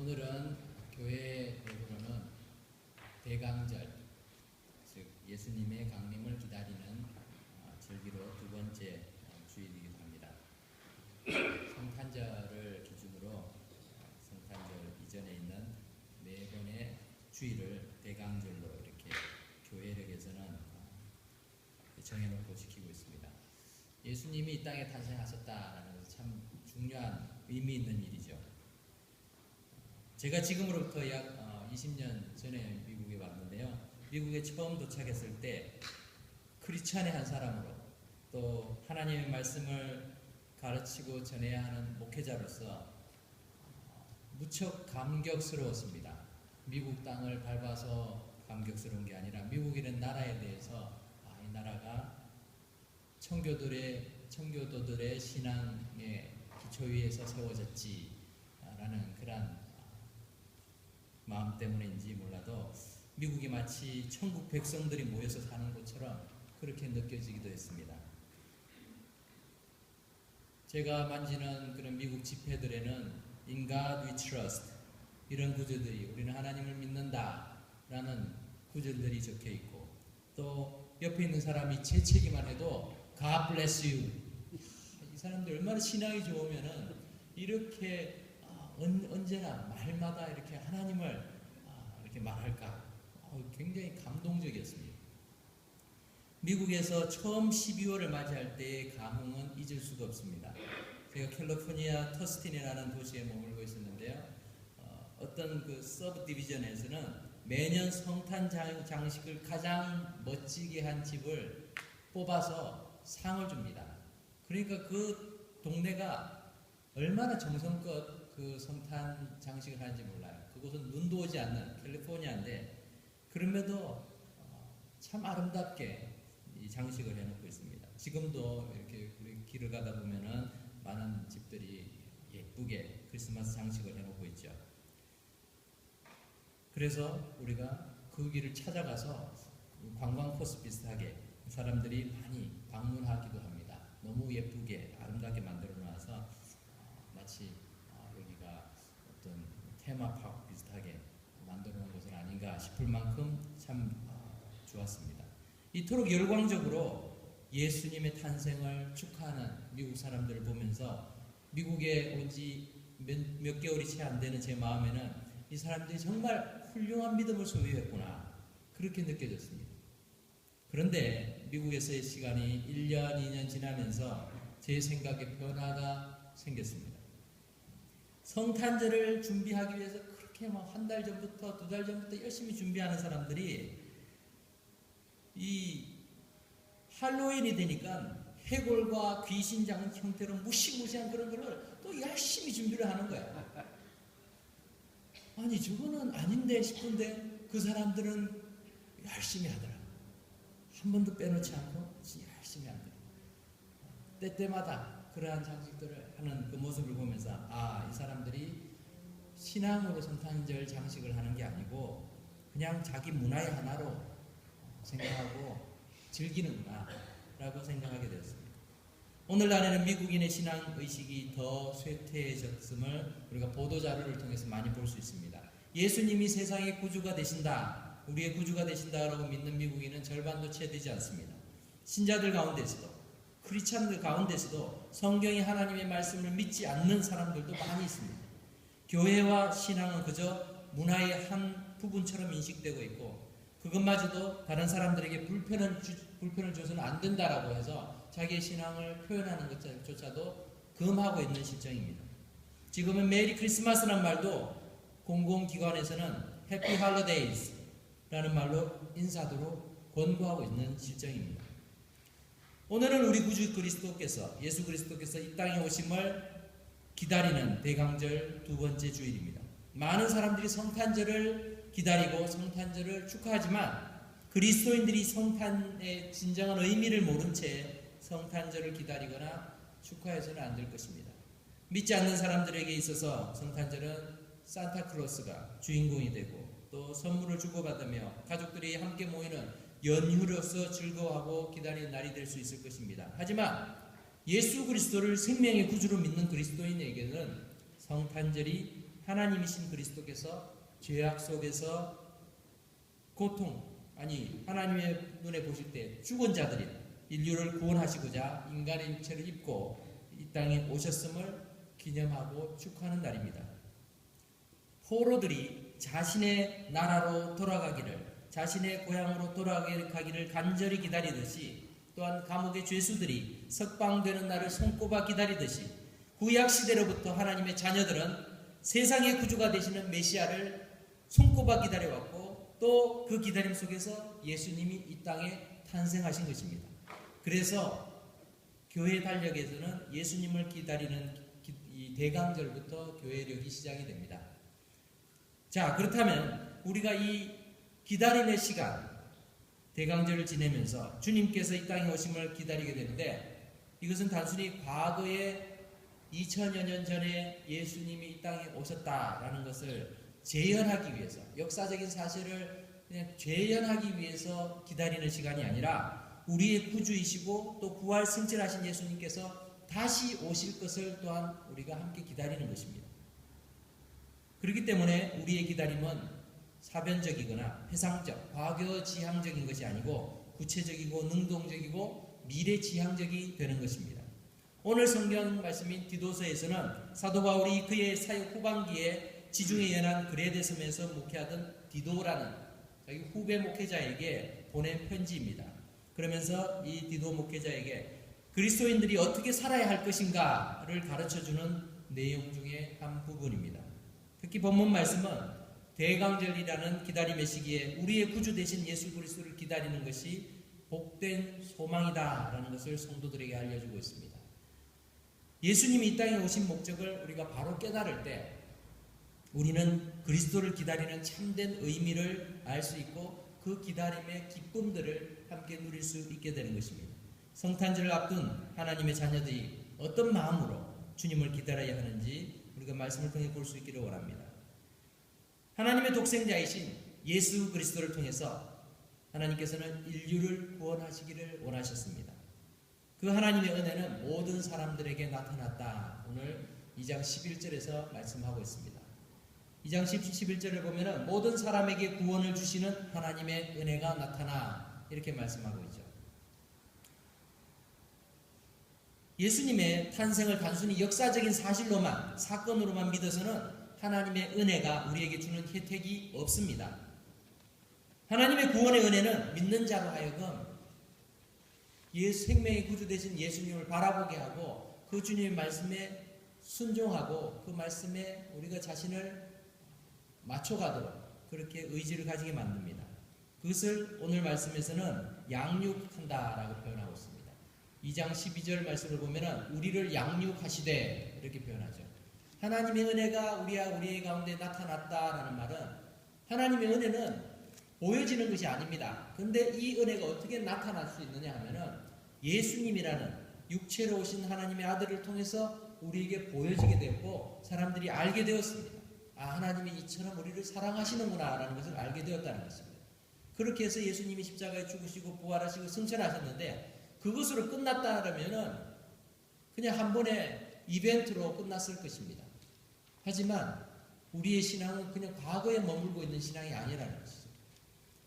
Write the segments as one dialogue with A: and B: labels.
A: 오늘은 교회적으로는 대강절, 즉 예수님의 강림을 기다리는 절기로 두 번째 주일이기도 합니다. 성탄절을 기준으로 성탄절 이전에 있는 네 번의 주일을 대강절로 이렇게 교회력에서는 정해놓고 지키고 있습니다. 예수님이 이 땅에 탄생하셨다라는 것은 참 중요한 의미 있는 일이죠. 제가 지금으로부터 약 20년 전에 미국에 왔는데요. 미국에 처음 도착했을 때 크리스찬의 한 사람으로 또 하나님의 말씀을 가르치고 전해야 하는 목회자로서 무척 감격스러웠습니다. 미국 땅을 밟아서 감격스러운 게 아니라 미국이라는 나라에 대해서 이 나라가 청교도들의 신앙의 기초 위에서 세워졌지라는 그런 마음 때문인지 몰라도 미국이 마치 천국 백성들이 모여서 사는 것처럼 그렇게 느껴지기도 했습니다. 제가 만지는 그런 미국 집회들에는 In God we trust 이런 구절들이 우리는 하나님을 믿는다라는 구절들이 적혀 있고 또 옆에 있는 사람이 재채기만 해도 God bless you. 이 사람들 얼마나 신앙이 좋으면은 이렇게 언제나 말마다 이렇게 하나님을 이렇게 말할까? 굉장히 감동적이었습니다. 미국에서 처음 12월을 맞이할 때의 감흥은 잊을 수가 없습니다. 제가 캘리포니아 터스틴이라는 도시에 머물고 있었는데요. 어떤 그 서브 디비전에서는 매년 성탄 장식을 가장 멋지게 한 집을 뽑아서 상을 줍니다. 그러니까 그 동네가 얼마나 정성껏 그 성탄 장식을 하는지 몰라요. 그곳은 눈도 오지 않는 캘리포니아인데 그럼에도 참 아름답게 이 장식을 해놓고 있습니다. 지금도 이렇게 우리 길을 가다 보면은 많은 집들이 예쁘게 크리스마스 장식을 해놓고 있죠. 그래서 우리가 그 길을 찾아가서 관광 코스 비슷하게 사람들이 많이 방문하기도 합니다. 너무 예쁘게 아름답게 만들어 놔서 마치 여기가 어떤 테마파크 비슷하게 만들어 놓은 것은 아닌가 싶을 만큼 참 좋았습니다. 이토록 열광적으로 예수님의 탄생을 축하하는 미국 사람들을 보면서 미국에 온 지 몇 개월이 채 안 되는 제 마음에는 이 사람들이 정말 훌륭한 믿음을 소유했구나 그렇게 느껴졌습니다. 그런데 미국에서의 시간이 1년, 2년 지나면서 제 생각에 변화가 생겼습니다. 성탄절을 준비하기 위해서 그렇게 막 한 달 전부터, 두 달 전부터 열심히 준비하는 사람들이 이 할로윈이 되니까 해골과 귀신 장은 형태로 무시무시한 그런 걸 또 열심히 준비를 하는 거야. 아니 저거는 아닌데 싶은데 그 사람들은 열심히 하더라. 한 번도 빼놓지 않고 열심히 하더라. 때때마다 그러한 장식들을 하는 그 모습을 보면서 이 사람들이 신앙으로 성탄절 장식을 하는 게 아니고 그냥 자기 문화의 하나로 생각하고 즐기는구나 라고 생각하게 되었습니다. 오늘날에는 미국인의 신앙의식이 더 쇠퇴해졌음을 우리가 보도자료를 통해서 많이 볼 수 있습니다. 예수님이 세상의 구주가 되신다, 우리의 구주가 되신다라고 믿는 미국인은 절반도 채 되지 않습니다. 신자들 가운데서도 크리스찬들 가운데서도 성경이 하나님의 말씀을 믿지 않는 사람들도 많이 있습니다. 교회와 신앙은 그저 문화의 한 부분처럼 인식되고 있고 그것마저도 다른 사람들에게 불편을 줘서는 안 된다라고 해서 자기의 신앙을 표현하는 것조차도 금하고 있는 실정입니다. 지금은 메리 크리스마스란 말도 공공기관에서는 해피 할로데이즈라는 말로 인사도록 권고하고 있는 실정입니다. 오늘은 우리 구주 그리스도께서 예수 그리스도께서 이 땅에 오심을 기다리는 대강절 두 번째 주일입니다. 많은 사람들이 성탄절을 기다리고 성탄절을 축하하지만 그리스도인들이 성탄의 진정한 의미를 모른 채 성탄절을 기다리거나 축하해서는 안 될 것입니다. 믿지 않는 사람들에게 있어서 성탄절은 산타클로스가 주인공이 되고 또 선물을 주고받으며 가족들이 함께 모이는 연휴로서 즐거워하고 기다리는 날이 될 수 있을 것입니다. 하지만 예수 그리스도를 생명의 구주로 믿는 그리스도인에게는 성탄절이 하나님이신 그리스도께서 죄악 속에서 하나님의 눈에 보실 때 죽은 자들이 인류를 구원하시고자 인간의 육체를 입고 이 땅에 오셨음을 기념하고 축하하는 날입니다. 포로들이 자신의 나라로 돌아가기를, 자신의 고향으로 돌아가기를 간절히 기다리듯이, 또한 감옥의 죄수들이 석방되는 날을 손꼽아 기다리듯이 구약 시대로부터 하나님의 자녀들은 세상의 구주가 되시는 메시아를 손꼽아 기다려왔고, 또 그 기다림 속에서 예수님이 이 땅에 탄생하신 것입니다. 그래서 교회 달력에서는 예수님을 기다리는 이 대강절부터 교회력이 시작이 됩니다. 자, 그렇다면 우리가 이 기다림의 시간, 대강절을 지내면서 주님께서 이 땅에 오심을 기다리게 되는데, 이것은 단순히 과거에 2000여 년 전에 예수님이 이 땅에 오셨다라는 것을 재현하기 위해서, 역사적인 사실을 그냥 재현하기 위해서 기다리는 시간이 아니라, 우리의 구주이시고 또 부활 승천하신 예수님께서 다시 오실 것을 또한 우리가 함께 기다리는 것입니다. 그렇기 때문에 우리의 기다림은 사변적이거나 회상적, 과거지향적인 것이 아니고 구체적이고 능동적이고 미래지향적이 되는 것입니다. 오늘 성경 말씀인 디도서에서는 사도 바울이 그의 사역 후반기에 지중해 연안 그레데 섬에서 목회하던 디도라는 자기 후배 목회자에게 보낸 편지입니다. 그러면서 이 디도 목회자에게 그리스도인들이 어떻게 살아야 할 것인가를 가르쳐주는 내용 중에 한 부분입니다. 특히 본문 말씀은 대강절이라는 기다림의 시기에 우리의 구주 되신 예수 그리스도를 기다리는 것이 복된 소망이다라는 것을 성도들에게 알려주고 있습니다. 예수님이 이 땅에 오신 목적을 우리가 바로 깨달을 때 우리는 그리스도를 기다리는 참된 의미를 알 수 있고 그 기다림의 기쁨들을 함께 누릴 수 있게 되는 것입니다. 성탄절을 앞둔 하나님의 자녀들이 어떤 마음으로 주님을 기다려야 하는지 우리가 말씀을 통해 볼 수 있기를 원합니다. 하나님의 독생자이신 예수 그리스도를 통해서 하나님께서는 인류를 구원하시기를 원하셨습니다. 그 하나님의 은혜는 모든 사람들에게 나타났다. 오늘 2장 11절에서 말씀하고 있습니다. 2장 11절을 보면 모든 사람에게 구원을 주시는 하나님의 은혜가 나타나 이렇게 말씀하고 있죠. 예수님의 탄생을 단순히 역사적인 사실로만, 사건으로만 믿어서는 하나님의 은혜가 우리에게 주는 혜택이 없습니다. 하나님의 구원의 은혜는 믿는 자로 하여금 생명의 구주 되신 예수님을 바라보게 하고 그 주님의 말씀에 순종하고 그 말씀에 우리가 자신을 맞춰가도록 그렇게 의지를 가지게 만듭니다. 그것을 오늘 말씀에서는 양육한다라고 표현하고 있습니다. 2장 12절 말씀을 보면 우리를 양육하시되 이렇게 표현하죠. 하나님의 은혜가 우리의 가운데 나타났다라는 말은 하나님의 은혜는 보여지는 것이 아닙니다. 그런데 이 은혜가 어떻게 나타날 수 있느냐 하면은 예수님이라는 육체로 오신 하나님의 아들을 통해서 우리에게 보여지게 되었고 사람들이 알게 되었습니다. 아, 하나님이 이처럼 우리를 사랑하시는구나 라는 것을 알게 되었다는 것입니다. 그렇게 해서 예수님이 십자가에 죽으시고 부활하시고 승천하셨는데 그것으로 끝났다라면은 그냥 한 번의 이벤트로 끝났을 것입니다. 하지만 우리의 신앙은 그냥 과거에 머물고 있는 신앙이 아니라는 것이죠.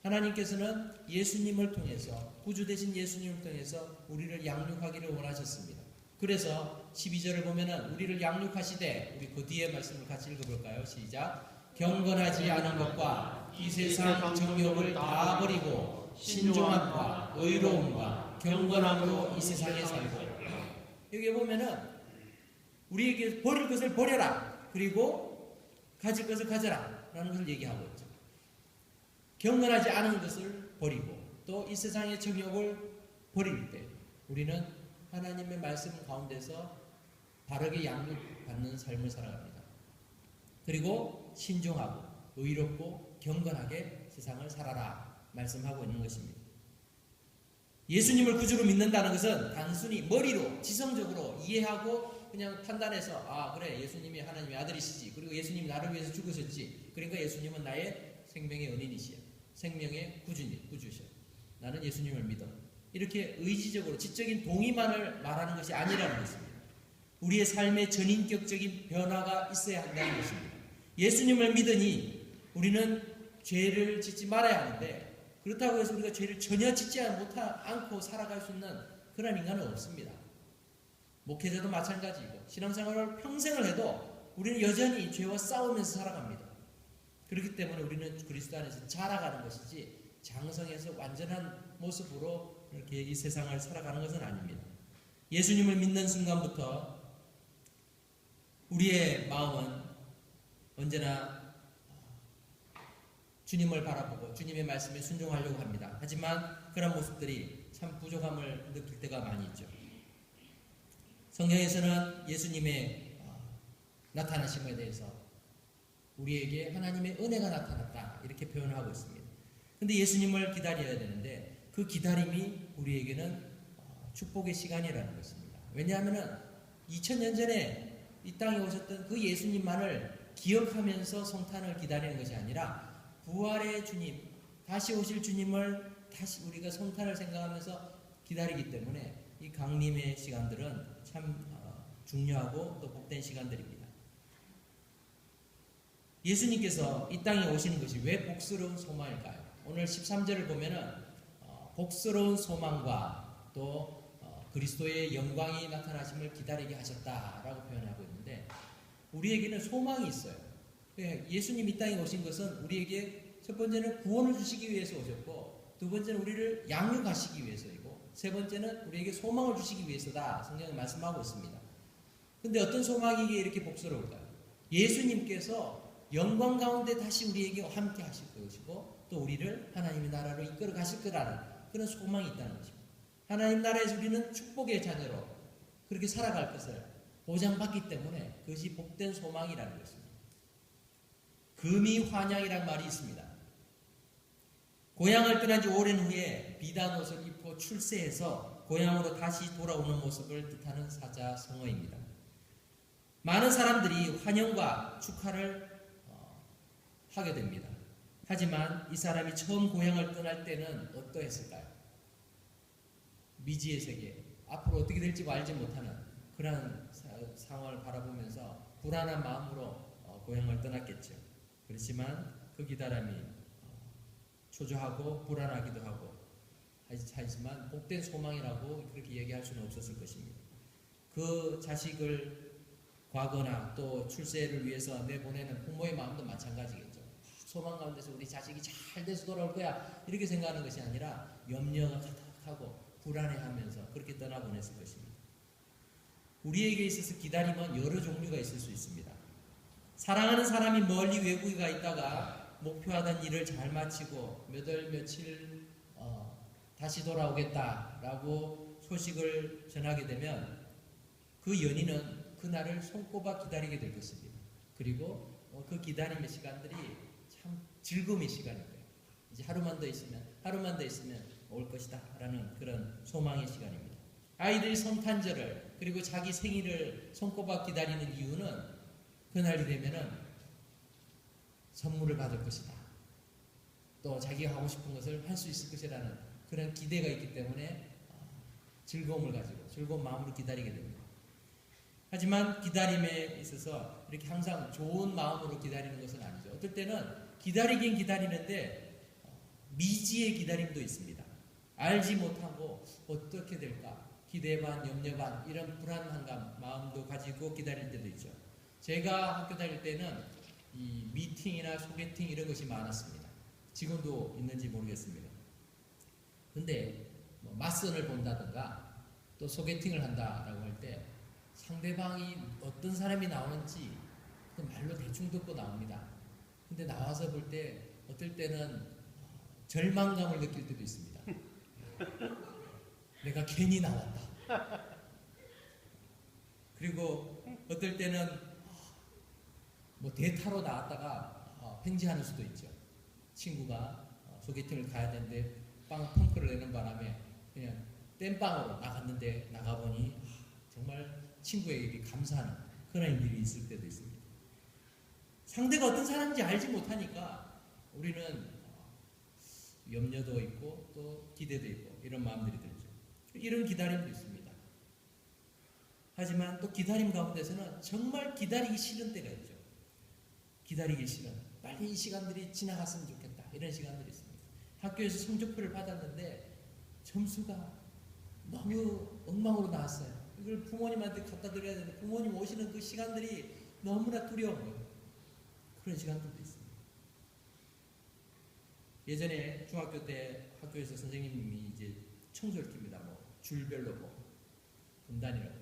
A: 하나님께서는 예수님을 통해서 구주 되신 예수님을 통해서 우리를 양육하기를 원하셨습니다. 그래서 12절을 보면은 우리를 양육하시되 우리 그 뒤에 말씀을 같이 읽어볼까요? 시작. 경건하지 않은 것과 이 세상 정욕을 다 버리고 신종함과 의로움과 경건함으로 이 세상에 살고. 여기 보면은 우리에게 버릴 것을 버려라. 그리고 가질 것을 가져라. 라는 것을 얘기하고 있죠. 경건하지 않은 것을 버리고 또 이 세상의 정욕을 버릴 때 우리는 하나님의 말씀 가운데서 바르게 양육받는 삶을 살아갑니다. 그리고 신중하고 의롭고 경건하게 세상을 살아라 말씀하고 있는 것입니다. 예수님을 구주로 믿는다는 것은 단순히 머리로 지성적으로 이해하고 그냥 판단해서 아 그래 예수님이 하나님의 아들이시지 그리고 예수님이 나를 위해서 죽으셨지 그러니까 예수님은 나의 생명의 은인이시야 생명의 구주셔 나는 예수님을 믿어 이렇게 의지적으로 지적인 동의만을 말하는 것이 아니라는 것입니다. 우리의 삶의 전인격적인 변화가 있어야 한다는 것입니다. 예수님을 믿으니 우리는 죄를 짓지 말아야 하는데, 그렇다고 해서 우리가 죄를 전혀 짓지 않고 살아갈 수 있는 그런 인간은 없습니다. 목회자도 마찬가지이고 신앙생활을 평생을 해도 우리는 여전히 죄와 싸우면서 살아갑니다. 그렇기 때문에 우리는 그리스도 안에서 자라가는 것이지 장성해서 완전한 모습으로 이렇게 이 세상을 살아가는 것은 아닙니다. 예수님을 믿는 순간부터 우리의 마음은 언제나 주님을 바라보고 주님의 말씀에 순종하려고 합니다. 하지만 그런 모습들이 참 부족함을 느낄 때가 많이 있죠. 성경에서는 예수님의 나타나심에 대해서 우리에게 하나님의 은혜가 나타났다 이렇게 표현하고 있습니다. 그런데 예수님을 기다려야 되는데 그 기다림이 우리에게는 축복의 시간이라는 것입니다. 왜냐하면 2000년 전에 이 땅에 오셨던 그 예수님만을 기억하면서 성탄을 기다리는 것이 아니라 부활의 주님, 다시 오실 주님을 다시 우리가 성탄을 생각하면서 기다리기 때문에 이 강림의 시간들은 참 중요하고 또 복된 시간들입니다. 예수님께서 이 땅에 오시는 것이 왜 복스러운 소망일까요? 오늘 13절을 보면은 복스러운 소망과 또 그리스도의 영광이 나타나심을 기다리게 하셨다라고 표현하고 있는데, 우리에게는 소망이 있어요. 예수님 이 땅에 오신 것은 우리에게 첫 번째는 구원을 주시기 위해서 오셨고, 두 번째는 우리를 양육하시기 위해서이고, 세 번째는 우리에게 소망을 주시기 위해서다 성경에 말씀하고 있습니다. 근데 어떤 소망이기에 이렇게 복스러울까요? 예수님께서 영광 가운데 다시 우리에게 함께 하실 것이고 또 우리를 하나님의 나라로 이끌어 가실 거라는 그런 소망이 있다는 것입니다. 하나님 나라에서 우리는 축복의 자녀로 그렇게 살아갈 것을 보장받기 때문에 그것이 복된 소망이라는 것입니다. 금이 환양이란 말이 있습니다. 고향을 떠난 지 오랜 후에 비단 옷을 입고 출세해서 고향으로 다시 돌아오는 모습을 뜻하는 사자성어입니다. 많은 사람들이 환영과 축하를 하게 됩니다. 하지만 이 사람이 처음 고향을 떠날 때는 어떠했을까요? 미지의 세계, 앞으로 어떻게 될지 알지 못하는 그런 상황을 바라보면서 불안한 마음으로 고향을 떠났겠죠. 그렇지만 그 기다림이 초조하고 불안하기도 하고 하지만 복된 소망이라고 그렇게 얘기할 수는 없었을 것입니다. 그 자식을 과거나 또 출세를 위해서 내보내는 부모의 마음도 마찬가지겠죠. 소망 가운데서 우리 자식이 잘 돼서 돌아올 거야 이렇게 생각하는 것이 아니라 염려가 가득하고 불안해하면서 그렇게 떠나보냈을 것입니다. 우리에게 있어서 기다림은 여러 종류가 있을 수 있습니다. 사랑하는 사람이 멀리 외국에 가 있다가 목표하던 일을 잘 마치고 몇 월 며칠 다시 돌아오겠다라고 소식을 전하게 되면 그 연인은 그날을 손꼽아 기다리게 될 것입니다. 그리고 그 기다림의 시간들이 참 즐거움의 시간일 거예요. 이제 하루만 더 있으면 올 것이다 라는 그런 소망의 시간입니다. 아이들이 성탄절을 그리고 자기 생일을 손꼽아 기다리는 이유는 그날이 되면은 선물을 받을 것이다, 또 자기가 하고 싶은 것을 할 수 있을 것이라는 그런 기대가 있기 때문에 즐거움을 가지고 즐거운 마음으로 기다리게 됩니다. 하지만 기다림에 있어서 이렇게 항상 좋은 마음으로 기다리는 것은 아니죠. 어떨 때는 기다리긴 기다리는데 미지의 기다림도 있습니다. 알지 못하고 어떻게 될까 기대 반 염려 반 이런 불안한 마음도 가지고 기다릴 때도 있죠. 제가 학교 다닐 때는 이 미팅이나 소개팅 이런 것이 많았습니다. 지금도 있는지 모르겠습니다. 근데 맞선을 본다든가 또 소개팅을 한다라고 할 때 상대방이 어떤 사람이 나오는지 그 말로 대충 듣고 나옵니다. 근데 나와서 볼 때 어떨 때는 절망감을 느낄 때도 있습니다. 내가 괜히 나왔다. 그리고 어떨 때는 대타로 나왔다가 횡재하는 수도 있죠. 친구가 소개팅을 가야 되는데 펑크를 내는 바람에 그냥 땜빵으로 나갔는데 나가보니 정말 친구에게 감사하는 그런 일이 있을 때도 있습니다. 상대가 어떤 사람인지 알지 못하니까 우리는 염려도 있고 또 기대도 있고 이런 마음들이 들죠. 이런 기다림도 있습니다. 하지만 또 기다림 가운데서는 정말 기다리기 싫은 때가 있죠. 기다리기 싫어. 빨리 이 시간들이 지나갔으면 좋겠다. 이런 시간들이 있습니다. 학교에서 성적표를 받았는데 점수가 너무 엉망으로 나왔어요. 이걸 부모님한테 갖다 드려야 되는데 부모님 오시는 그 시간들이 너무나 두려운 거예요. 그런 시간들도 있습니다. 예전에 중학교 때 학교에서 선생님이 이제 청소를 킵니다. 뭐 줄별로 뭐 분단이라고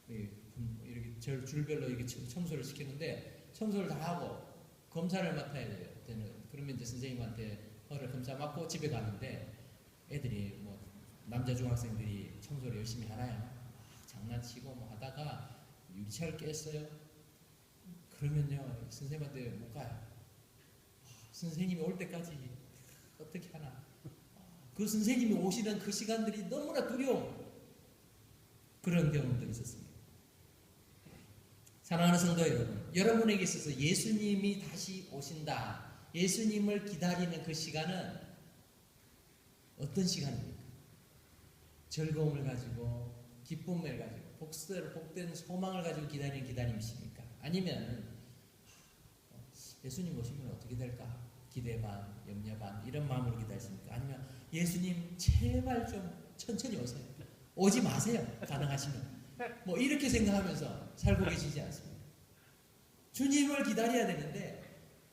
A: 이렇게 줄별로 이렇게 청소를 시키는데 청소를 다 하고 검사를 맡아야 돼요. 그러면 이제 선생님한테 검사 맡고 집에 가는데 애들이 뭐 남자 중학생들이 청소를 열심히 하나요? 장난치고 뭐 하다가 유리창을 깼어요. 그러면요 선생님한테 못 가요. 선생님이 올 때까지 어떻게 하나. 그 선생님이 오시는 그 시간들이 너무나 두려운 그런 경험도 있었습니다. 사랑하는 성도 여러분, 여러분에게 있어서 예수님이 다시 오신다, 예수님을 기다리는 그 시간은 어떤 시간입니까? 즐거움을 가지고 기쁨을 가지고 복된 소망을 가지고 기다리는 기다림이십니까? 아니면 예수님 오시면 어떻게 될까? 기대 반, 염려 반 이런 마음으로 기다리십니까? 아니면 예수님 제발 좀 천천히 오세요. 오지 마세요. 가능하시면. 뭐 이렇게 생각하면서 살고 계시지 않습니다. 주님을 기다려야 되는데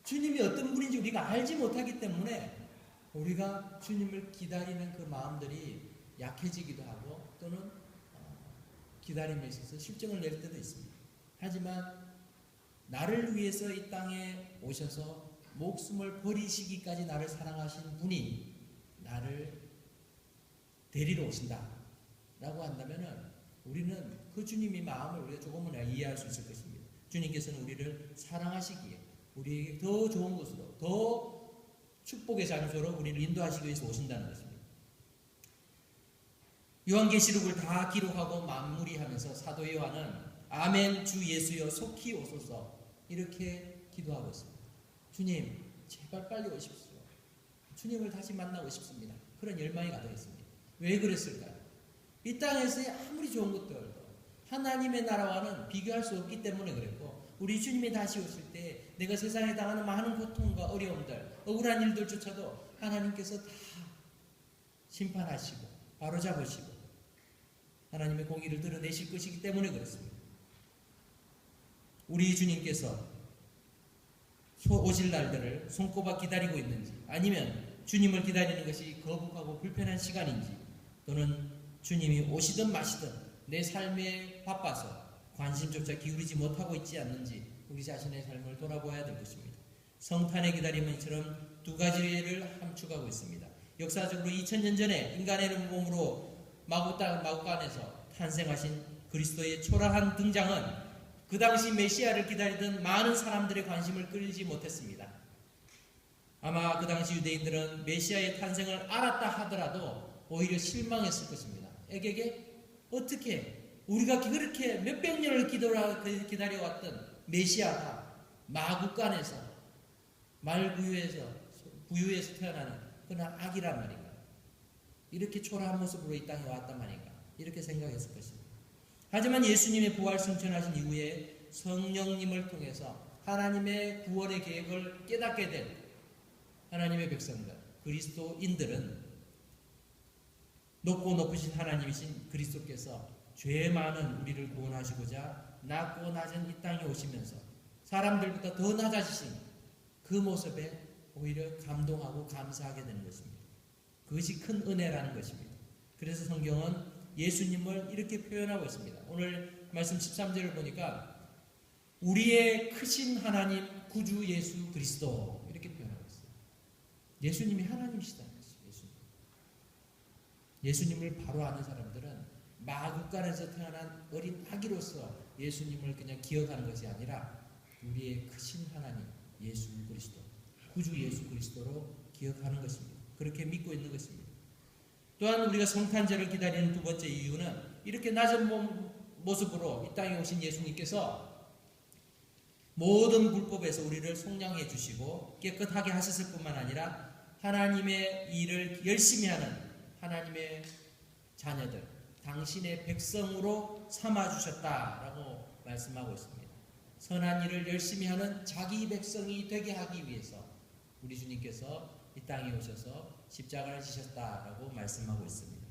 A: 주님이 어떤 분인지 우리가 알지 못하기 때문에 우리가 주님을 기다리는 그 마음들이 약해지기도 하고 또는 기다림에 있어서 실정을 낼 때도 있습니다. 하지만 나를 위해서 이 땅에 오셔서 목숨을 버리시기까지 나를 사랑하신 분이 나를 데리러 오신다 라고 한다면 우리는 그 주님의 마음을 우리가 조금은 이해할 수 있을 것입니다. 주님께서는 우리를 사랑하시기에 우리에게 더 좋은 곳으로 더 축복의 장소로 우리를 인도하시기 위해서 오신다는 것입니다. 요한계시록을 다 기록하고 마무리하면서 사도 요한은 아멘 주 예수여 속히 오소서 이렇게 기도하고 있습니다. 주님 제발 빨리 오십시오. 주님을 다시 만나고 싶습니다. 그런 열망이 가득했습니다. 왜 그랬을까요? 이 땅에서의 아무리 좋은 것들도 하나님의 나라와는 비교할 수 없기 때문에 그랬고 우리 주님이 다시 오실 때 내가 세상에 당하는 많은 고통과 어려움들 억울한 일들조차도 하나님께서 다 심판하시고 바로잡으시고 하나님의 공의를 드러내실 것이기 때문에 그렇습니다. 우리 주님께서 오실 날들을 손꼽아 기다리고 있는지 아니면 주님을 기다리는 것이 거북하고 불편한 시간인지 또는 주님이 오시든 마시든 내 삶에 바빠서 관심조차 기울이지 못하고 있지 않는지 우리 자신의 삶을 돌아보아야 될 것입니다. 성탄의 기다림은 이처럼 두 가지를 함축하고 있습니다. 역사적으로 2000년 전에 인간의 몸으로 마구간에서 탄생하신 그리스도의 초라한 등장은 그 당시 메시아를 기다리던 많은 사람들의 관심을 끌지 못했습니다. 아마 그 당시 유대인들은 메시아의 탄생을 알았다 하더라도 오히려 실망했을 것입니다. 에게게 어떻게 우리가 그렇게 몇백 년을 기다려왔던 메시아가 마구간에서 부유에서 태어나는 그런 아기란 말인가? 이렇게 초라한 모습으로 이 땅에 왔단 말인가? 이렇게 생각했을 것입니다. 하지만 예수님의 부활 승천하신 이후에 성령님을 통해서 하나님의 구원의 계획을 깨닫게 된 하나님의 백성들, 그리스도인들은 높고 높으신 하나님이신 그리스도께서 죄 많은 우리를 구원하시고자 낮고 낮은 이 땅에 오시면서 사람들보다 더 낮아지신 그 모습에 오히려 감동하고 감사하게 되는 것입니다. 그것이 큰 은혜라는 것입니다. 그래서 성경은 예수님을 이렇게 표현하고 있습니다. 오늘 말씀 13절을 보니까 우리의 크신 하나님 구주 예수 그리스도 이렇게 표현하고 있어요. 예수님이 하나님이시다는 것이죠. 예수님을 바로 아는 사람들은 마구간에서 태어난 어린 아기로서 예수님을 그냥 기억하는 것이 아니라 우리의 크신 하나님 예수 그리스도 구주 예수 그리스도로 기억하는 것입니다. 그렇게 믿고 있는 것입니다. 또한 우리가 성탄절을 기다리는 두 번째 이유는 이렇게 낮은 모습으로 이 땅에 오신 예수님께서 모든 불법에서 우리를 속량해 주시고 깨끗하게 하셨을 뿐만 아니라 하나님의 일을 열심히 하는 하나님의 자녀들, 당신의 백성으로 삼아주셨다라고 말씀하고 있습니다. 선한 일을 열심히 하는 자기 백성이 되게 하기 위해서 우리 주님께서 이 땅에 오셔서 십자가를 지셨다라고 말씀하고 있습니다.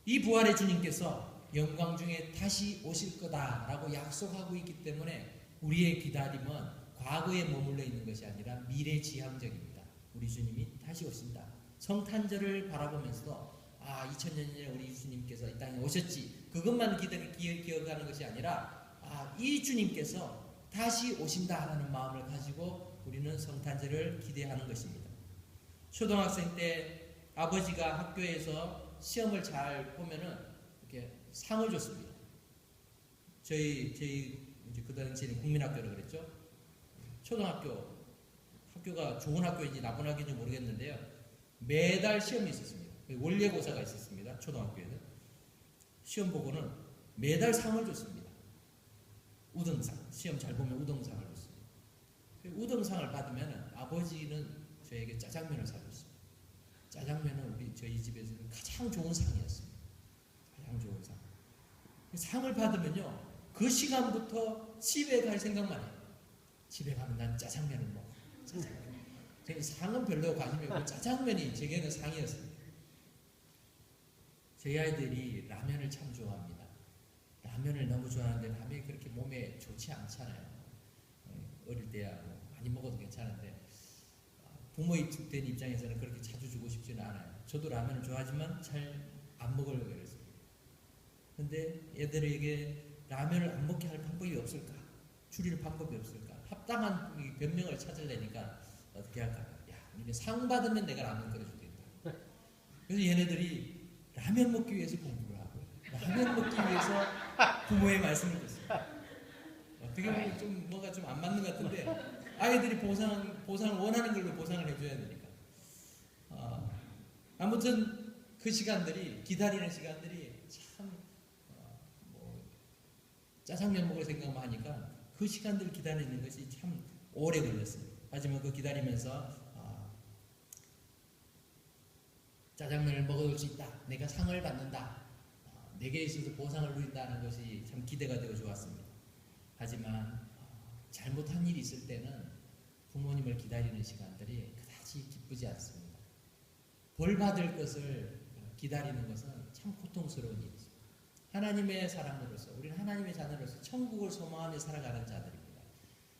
A: 이 부활의 주님께서 영광 중에 다시 오실 거다라고 약속하고 있기 때문에 우리의 기다림은 과거에 머물러 있는 것이 아니라 미래지향적입니다. 우리 주님이 다시 오신다. 성탄절을 바라보면서도 2000년 전에 우리 주님께서 이 땅에 오셨지, 그것만 기억하는 것이 아니라 이 주님께서 다시 오신다 하는 마음을 가지고 우리는 성탄절을 기대하는 것입니다. 초등학생 때 아버지가 학교에서 시험을 잘 보면은 이렇게 상을 줬습니다. 저희 이제 그 당시에는 국민학교라 그랬죠. 학교가 좋은 학교인지 나쁜 학교인지 모르겠는데요. 매달 시험이 있었습니다. 원례고사가 있었습니다. 초등학교에는 시험 보고는 매달 상을 줬습니다. 우등상, 시험 잘 보면 우등상을 줬습니다. 우등상을 받으면 아버지는 저에게 짜장면을 사줬습니다. 짜장면은 저희 집에서는 가장 좋은 상이었습니다. 가장 좋은 상. 상을 받으면요, 그 시간부터 집에 갈 생각만 해요. 집에 가면 난 짜장면을 먹어. 짜장면. 상은 별로 관심이 없고 짜장면이 제게는 상이었습니다. 저희 아이들이 라면을 참 좋아합니다. 라면을 너무 좋아하는데 라면이 그렇게 몸에 좋지 않잖아요. 어릴 때야 많이 먹어도 괜찮은데 부모의 된 입장에서는 그렇게 자주 주고 싶지는 않아요. 저도 라면을 좋아하지만 잘 안 먹으려고 그랬어요. 근데 애들에게 라면을 안 먹게 할 방법이 없을까? 줄일 방법이 없을까? 합당한 변명을 찾으려니까 어떻게 할까? 야, 니네 상 받으면 내가 라면 끓여주겠다. 그래서 얘네들이 라면 먹기 위해서 공부를 하고 라면 먹기 위해서 부모의 말씀을 듣습니다. 어떻게 보면 좀 뭐가 좀 안 맞는 것 같은데 아이들이 보상을 원하는 걸로 보상을 해줘야 되니까. 아무튼 그 시간들이, 기다리는 시간들이 참 짜장면 먹을 생각만 하니까 그 시간들 기다리는 것이 참 오래 걸렸습니다. 하지만 그 기다리면서 짜장면을 먹어볼 수 있다, 내가 상을 받는다, 내게 있어서 보상을 누린다는 것이 참 기대가 되어 좋았습니다. 하지만 잘못한 일이 있을 때는 부모님을 기다리는 시간들이 그다지 기쁘지 않습니다. 벌 받을 것을 기다리는 것은 참 고통스러운 일이죠. 하나님의 사람으로서, 우리는 하나님의 자녀로서 천국을 소망하며 살아가는 자들입니다.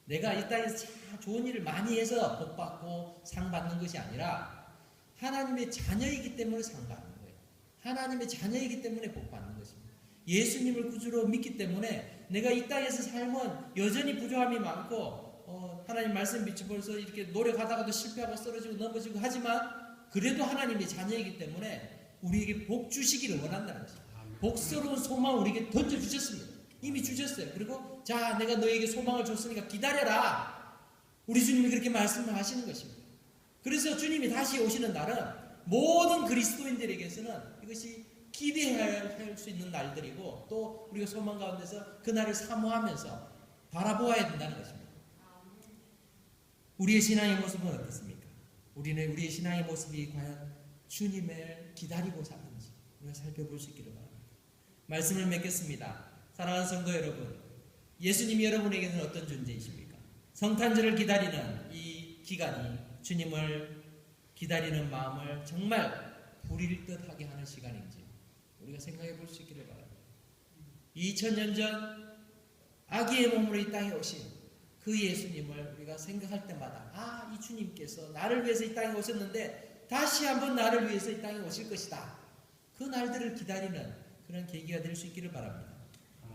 A: 내가 이 땅에서 좋은 일을 많이 해서 복 받고 상 받는 것이 아니라 하나님의 자녀이기 때문에 상 받는 거예요. 하나님의 자녀이기 때문에 복 받는 것입니다. 예수님을 구주로 믿기 때문에 내가 이 땅에서 삶은 여전히 부족함이 많고 하나님 말씀 비춰보면서 이렇게 노력하다가도 실패하고 쓰러지고 넘어지고 하지만 그래도 하나님의 자녀이기 때문에 우리에게 복 주시기를 원한다는 것입니다. 복스러운 소망을 우리에게 던져주셨습니다. 이미 주셨어요. 그리고 자, 내가 너에게 소망을 줬으니까 기다려라. 우리 주님이 그렇게 말씀하시는 것입니다. 그래서 주님이 다시 오시는 날은 모든 그리스도인들에게서는 이것이 기대할 수 있는 날들이고 또 우리가 소망 가운데서 그 날을 사모하면서 바라보아야 된다는 것입니다. 우리의 신앙의 모습은 어떻습니까? 우리의 신앙의 모습이 과연 주님을 기다리고 사는지 우리가 살펴볼 수 있기를 바랍니다. 말씀을 맺겠습니다. 사랑하는 성도 여러분, 예수님이 여러분에게는 어떤 존재이십니까? 성탄절을 기다리는 이 기간이 주님을 기다리는 마음을 정말 부릴 듯하게 하는 시간인지 우리가 생각해 볼 수 있기를 바랍니다. 2000년 전 아기의 몸으로 이 땅에 오신 그 예수님을 우리가 생각할 때마다 이 주님께서 나를 위해서 이 땅에 오셨는데 다시 한번 나를 위해서 이 땅에 오실 것이다. 그 날들을 기다리는 그런 계기가 될 수 있기를 바랍니다.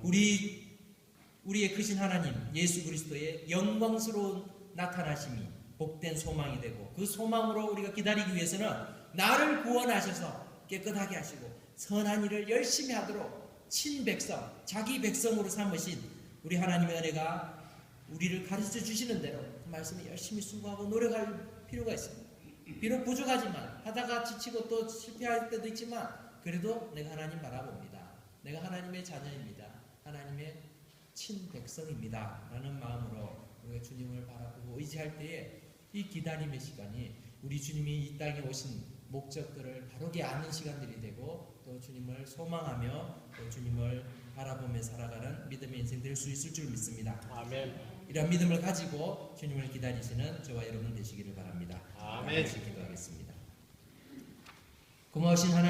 A: 우리의 크신 하나님 예수 그리스도의 영광스러운 나타나심이 복된 소망이 되고 그 소망으로 우리가 기다리기 위해서는 나를 구원하셔서 깨끗하게 하시고 선한 일을 열심히 하도록 친백성, 자기 백성으로 삼으신 우리 하나님의 은혜가 우리를 가르쳐 주시는 대로 그 말씀에 열심히 순고하고 노력할 필요가 있습니다. 비록 부족하지만 하다가 지치고 또 실패할 때도 있지만 그래도 내가 하나님 바라봅니다. 내가 하나님의 자녀입니다. 하나님의 친백성입니다. 라는 마음으로 우리가 주님을 바라보고 의지할 때에 이 기다림의 시간이 우리 주님이 이 땅에 오신 목적들을 바르게 아는 시간들이 되고 또 주님을 소망하며 또 주님을 바라보며 살아가는 믿음의 인생 될 수 있을 줄 믿습니다.
B: 아멘.
A: 이런 믿음을 가지고 주님을 기다리시는 저와 여러분 되시기를 바랍니다.
B: 아멘.
A: 기도하겠습니다. 고마우신 하나님.